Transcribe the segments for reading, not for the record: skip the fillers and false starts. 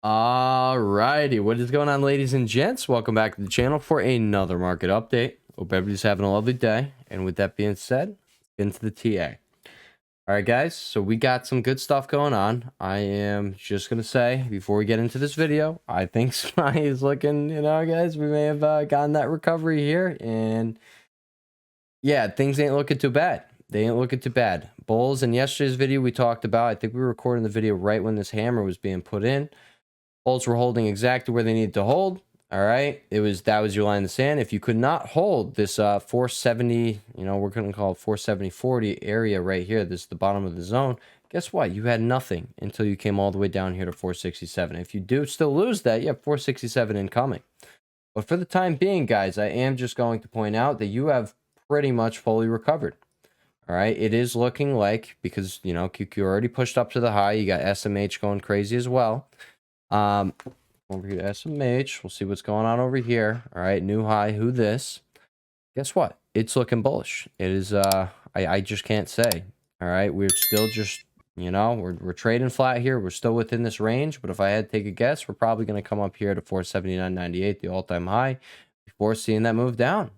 Alrighty, what is going on, ladies and gents? Welcome back to the channel for another market update. Hope everybody's having a lovely day. And with that being said, let's get into the TA. All right, guys, so we got some good stuff going on. I am just going to say, before we get into this video, I think SPY is looking, guys, we may have gotten that recovery here. And yeah, things ain't looking too bad. They ain't looking too bad. Bulls, in yesterday's video we talked about, I think we were recording the video right when this hammer was being put in. Bulls were holding exactly where they needed to hold. All right, that was your line in the sand. If you could not hold this 470, we're going to call it 470.40 area right here, this is the bottom of the zone, guess what? You had nothing until you came all the way down here to 467. If you do still lose that, you have 467 incoming. But for the time being, guys, I am just going to point out that you have pretty much fully recovered. All right, it is looking like, because QQ already pushed up to the high, you got SMH going crazy as well. Over here to SMH, we'll see what's going on over here. All right, new high, who this? Guess what? It's looking bullish. It is, I just can't say. All right, we're still just, we're trading flat here. We're still within this range, but if I had to take a guess, we're probably going to come up here to 479.98, the all-time high, before seeing that move down.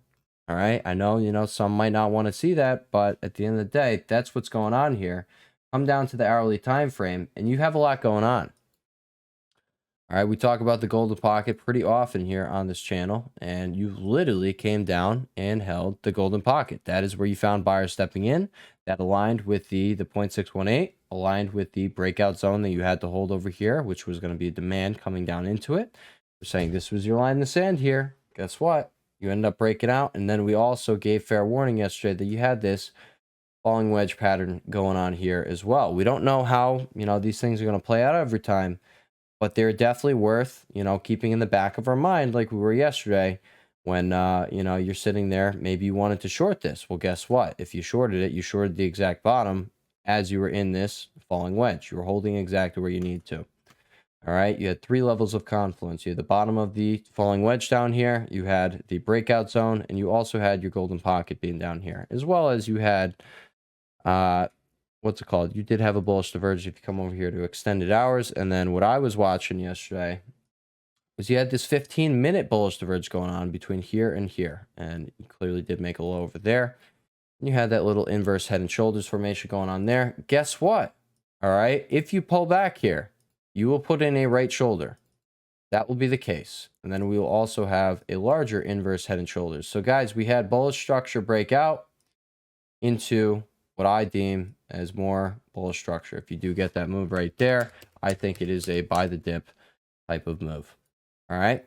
All right, I know, some might not want to see that, but at the end of the day, that's what's going on here. Come down to the hourly time frame, and you have a lot going on. All right, we talk about the golden pocket pretty often here on this channel, and you literally came down and held the golden pocket. That is where you found buyers stepping in. That aligned with the 0.618, aligned with the breakout zone that you had to hold over here, which was going to be a demand coming down into it. We're saying this was your line in the sand here. Guess what? You ended up breaking out, and then we also gave fair warning yesterday that you had this falling wedge pattern going on here as well. We don't know how, these things are going to play out every time, but they're definitely worth, keeping in the back of our mind like we were yesterday when, you're sitting there. Maybe you wanted to short this. Well, guess what? If you shorted it, you shorted the exact bottom as you were in this falling wedge. You were holding exactly where you need to. All right, you had three levels of confluence. You had the bottom of the falling wedge down here. You had the breakout zone, and you also had your golden pocket being down here, as well as you had, what's it called? You did have a bullish divergence if you come over here to extended hours. And then what I was watching yesterday was you had this 15-minute bullish divergence going on between here and here. And you clearly did make a low over there. You had that little inverse head and shoulders formation going on there. Guess what? All right, if you pull back here, you will put in a right shoulder. That will be the case. And then we will also have a larger inverse head and shoulders. So guys, we had bullish structure break out into what I deem as more bullish structure. If you do get that move right there, I think it is a buy the dip type of move. All right,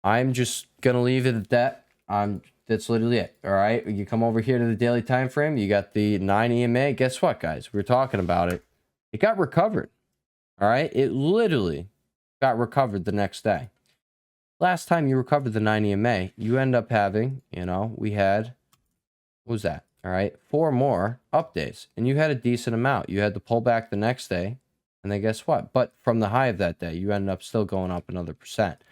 I'm just gonna leave it at that. That's literally it. All right, you come over here to the daily time frame. You got the 9 EMA. Guess what, guys? We were talking about it. It got recovered. All right, it literally got recovered the next day. Last time you recovered the 9 EMA, you end up having, we had, what was that? All right, 4 more up days, and you had a decent amount. You had the pullback the next day, and then guess what? But from the high of that day, you ended up still going up another percent.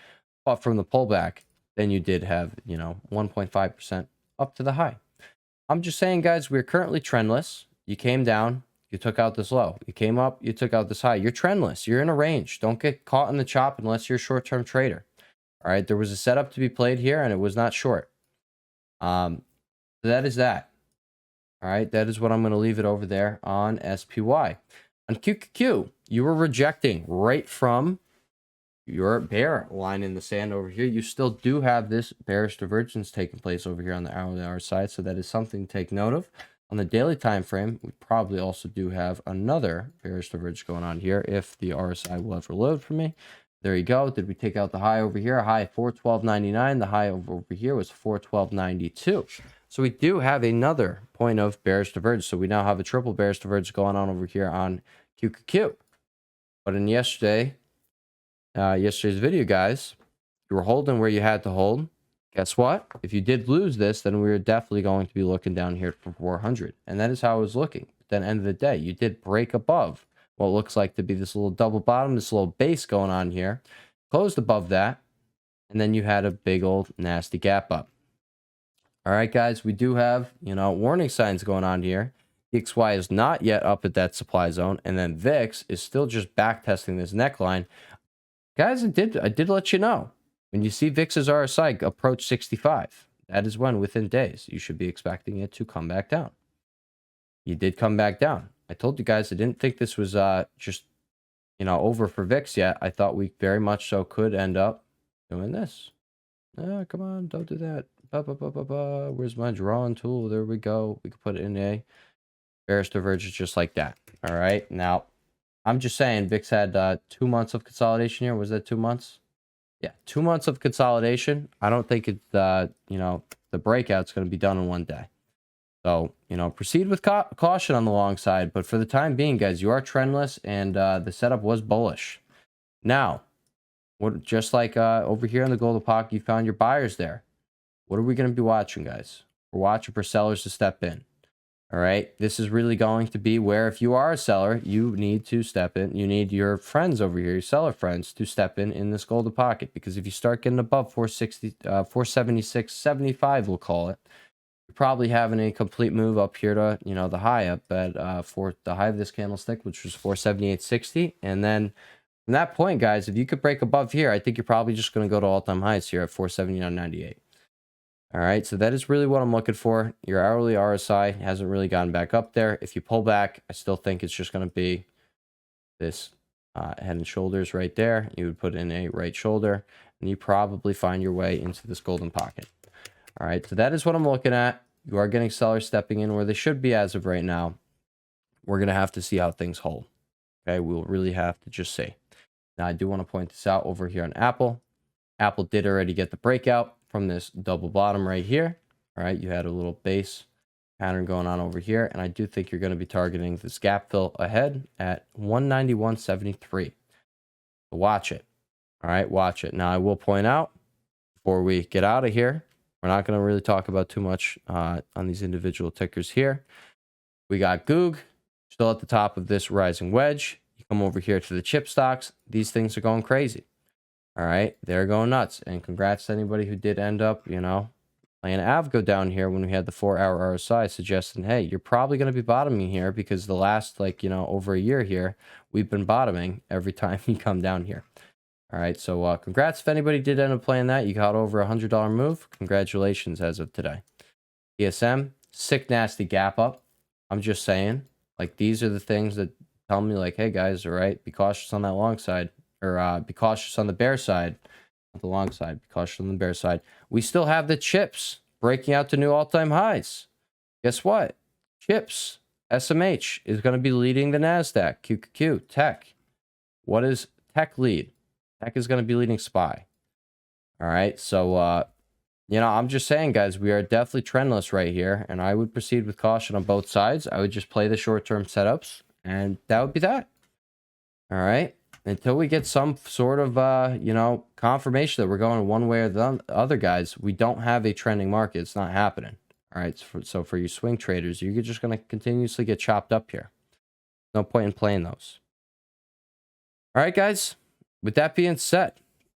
But from the pullback, then you did have, 1.5% up to the high. I'm just saying, guys, we're currently trendless. You came down, you took out this low. You came up, you took out this high. You're trendless. You're in a range. Don't get caught in the chop unless you're a short-term trader. All right, there was a setup to be played here, and it was not short. So that is that. All right, that is what I'm going to leave it over there on SPY. On QQQ, you were rejecting right from your bear line in the sand over here. You still do have this bearish divergence taking place over here on the hourly hour side, so that is something to take note of. On the daily time frame, we probably also do have another bearish divergence going on here if the RSI will ever load for me. There you go. Did we take out the high over here? High 412.99. The high over here was 412.92. So we do have another point of bearish divergence. So we now have a triple bearish divergence going on over here on QQQ. But in yesterday's video, guys, you were holding where you had to hold. Guess what? If you did lose this, then we were definitely going to be looking down here for 400. And that is how it was looking. But then end of the day, you did break above what looks like to be this little double bottom, this little base going on here. Closed above that. And then you had a big old nasty gap up. All right, guys, we do have, warning signs going on here. XY is not yet up at that supply zone. And then VIX is still just back testing this neckline. Guys, I did let you know. When you see VIX's RSI approach 65, that is when within days you should be expecting it to come back down. You did come back down. I told you guys I didn't think this was just, you know, over for VIX yet. I thought we very much so could end up doing this. Come on, don't do that. Where's my drawing tool? There we go. We can put it in a bearish divergence just like that. All right. Now, I'm just saying VIX had 2 months of consolidation here. Was that 2 months? Yeah, 2 months of consolidation. I don't think it's, you know, the breakout's going to be done in one day. So, you know, proceed with caution on the long side. But for the time being, guys, you are trendless, and the setup was bullish. Now, just like over here in the golden pocket, you found your buyers there. What are we going to be watching, guys? We're watching for sellers to step in. All right. This is really going to be where, if you are a seller, you need to step in. You need your friends over here, your seller friends, to step in this golden pocket. Because if you start getting above 460, 476.75, we'll call it, you're probably having a complete move up here to, you know, the high up at for the high of this candlestick, which was 478.60. And then from that point, guys, if you could break above here, I think you're probably just going to go to all-time highs here at 479.98. All right, so that is really what I'm looking for. Your hourly RSI hasn't really gotten back up there. If you pull back, I still think it's just going to be this head and shoulders right there. You would put in a right shoulder, and you probably find your way into this golden pocket. All right, so that is what I'm looking at. You are getting sellers stepping in where they should be as of right now. We're going to have to see how things hold. Okay, we'll really have to just see. Now, I do want to point this out over here on Apple. Apple did already get the breakout from this double bottom right here. All right, you had a little base pattern going on over here, and I do think you're going to be targeting this gap fill ahead at 191.73. So watch it. All right, watch it. Now, I will point out before we get out of here, we're not going to really talk about too much on these individual tickers here. We got Goog still at the top of this rising wedge. You come over here to the chip stocks. These things are going crazy. All right, they're going nuts. And congrats to anybody who did end up, you know, playing Avgo down here when we had the 4-hour RSI, suggesting, hey, you're probably going to be bottoming here because the last, like, you know, over a year here, we've been bottoming every time you come down here. All right, so congrats if anybody did end up playing that. You got over $100 move. Congratulations as of today. ESM, sick, nasty gap up. I'm just saying, like, these are the things that tell me, like, hey, guys, all right, be cautious on that long side. Or be cautious on the bear side, not the long side. Be cautious on the bear side. We still have the chips breaking out to new all-time highs. Guess what? Chips, SMH is going to be leading the NASDAQ. QQQ, Tech. What does Tech lead? Tech is going to be leading SPY. All right, so, you know, I'm just saying, guys, we are definitely trendless right here, and I would proceed with caution on both sides. I would just play the short-term setups, and that would be that. All right. Until we get some sort of, you know, confirmation that we're going one way or the other, guys, we don't have a trending market. It's not happening. All right. So for you swing traders, you're just going to continuously get chopped up here. No point in playing those. All right, guys. With that being said,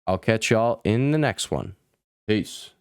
I'll catch y'all in the next one. Peace.